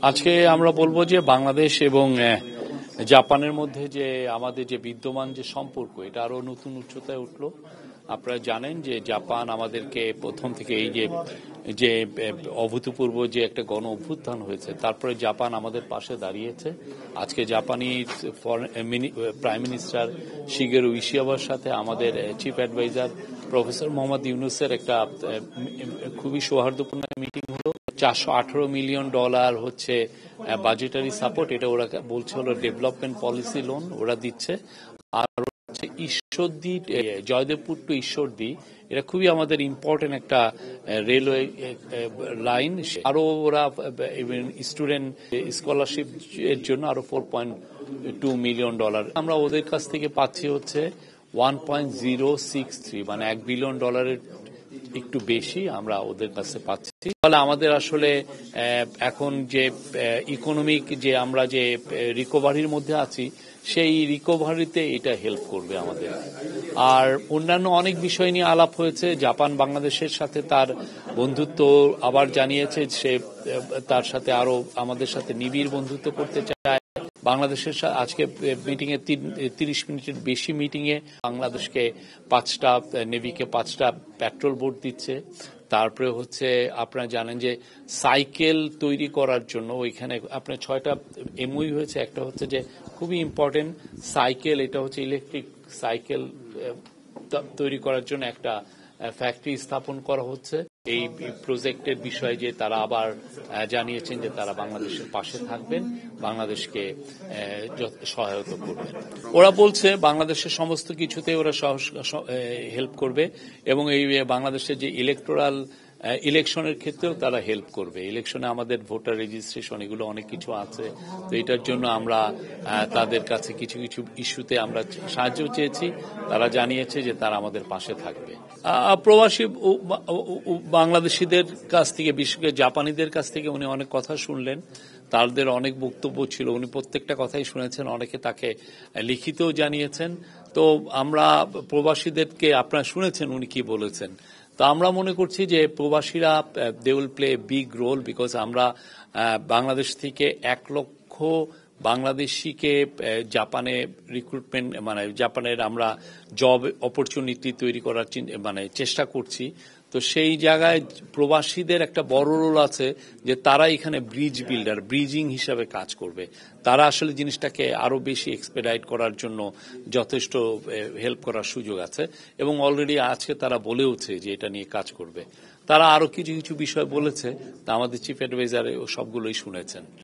আজকে আমরা বলবো যে বাংলাদেশ এবং জাপানের মধ্যে যে আমাদের যে বিদ্যমান যে সম্পর্ক এটা আরো নতুন উচ্চতায় উঠলো। আপনারা জানেন যে জাপান আমাদেরকে প্রথম থেকে এই যে যে অভূতপূর্ব যে একটা গণ অভ্যুত্থান হয়েছে, তারপরে জাপান আমাদের পাশে দাঁড়িয়েছে। আজকে জাপানি প্রাইম মিনিস্টার শিগেরু ইশিকাওয়ার সাথে আমাদের চিফ অ্যাডভাইজার প্রফেসর মোহাম্মদ ইউনুসের একটা খুবই সৌহার্দ্যপূর্ণ মিটিং হলো। $418 মিলিয়ন হচ্ছে বাজেটারি সাপোর্ট, এটা ওরা বলছে হলো ডেভেলপমেন্ট পলিসি লোন ওরা দিচ্ছে। আর হচ্ছে ঈশ্বরদী, জয়দেবপুর টু ঈশ্বরদী, এটা খুবই আমাদের ইম্পর্টেন্ট একটা রেলওয়ে লাইন। আরো ওরা স্টুডেন্ট স্কলারশিপ এর জন্য আরো $4.2 মিলিয়ন। আমরা ওদের কাছ থেকে পাচ্ছি হচ্ছে 1.063, মানে $1 বিলিয়ন একটু বেশি আমরা ওদের কাছে পাচ্ছি। ফলে আমাদের আসলে এখন যে ইকোনমিক যে আমরা যে রিকভারির মধ্যে আছি, সেই রিকভারিতে এটা হেল্প করবে আমাদের। আর অন্যান্য অনেক বিষয় নিয়ে আলাপ হয়েছে। জাপান বাংলাদেশের সাথে তার বন্ধুত্ব আবার জানিয়েছে, সে তার সাথে আরো আমাদের সাথে নিবিড় বন্ধুত্ব করতে চায়। বাংলাদেশের আজকে মিটিং এ 30 মিনিটের বেশি মিটিং এ বাংলাদেশকে 5টা নেভিকে 5টা পেট্রোল বোট দিচ্ছে। তারপরে হচ্ছে আপনারা জানেন যে সাইকেল তৈরি করার জন্য ওইখানে আপনার 6টা এমওইউ হয়েছে। একটা হচ্ছে যে খুবই ইম্পর্টেন্ট সাইকেল, এটা হচ্ছে ইলেকট্রিক সাইকেল তৈরি করার জন্য একটা ফ্যাক্টরি স্থাপন করা হচ্ছে। এই প্রজেক্টের বিষয়ে যে তারা আবার জানিয়েছেন যে তারা বাংলাদেশের পাশে থাকবেন, বাংলাদেশকে সহায়তা করবেন। ওরা বলছে বাংলাদেশের সমস্ত কিছুতে ওরা হেল্প করবে এবং এই বাংলাদেশের যে ইলেকশনের ক্ষেত্রেও তারা হেল্প করবে। ইলেকশনে আমাদের ভোটার রেজিস্ট্রেশন এগুলো অনেক কিছু আছে, তো এটার জন্য আমরা তাদের কাছে কিছু কিছু ইস্যুতে আমরা সাহায্য চেয়েছি। তারা জানিয়েছে যে তারা আমাদের পাশে থাকবে। প্রবাসী বাংলাদেশিদের কাছ থেকে, বিশেষ করে জাপানিদের কাছ থেকে উনি অনেক কথা শুনলেন। তাদের অনেক বক্তব্য ছিল, উনি প্রত্যেকটা কথাই শুনেছেন, অনেকে তাকে লিখিতও জানিয়েছেন। তো আমরা প্রবাসীদেরকে আপনারা শুনেছেন উনি কি বলেছেন। তো আমরা মনে করছি যে প্রবাসীরা they will play a big role, because আমরা বাংলাদেশ থেকে 1 লক্ষ বাংলাদেশিকে জাপানে রিক্রুটমেন্ট, মানে জাপানের আমরা জব অপরচুনিটি তৈরি করার চেষ্টা করছি। তো সেই জায়গায় প্রবাসীদের একটা বড় রোল আছে যে তারা এখানে ব্রিজ বিল্ডার, ব্রিজিং হিসাবে কাজ করবে। তারা আসলে জিনিসটাকে আরো বেশি এক্সপেডাইট করার জন্য যথেষ্ট হেল্প করার সুযোগ আছে এবং অলরেডি আজকে তারা বলেওছে যে এটা নিয়ে কাজ করবে। তারা আরো কিছু কিছু বিষয় বলেছে, তা আমাদের চিফ অ্যাডভাইজার সবগুলোই শুনেছেন।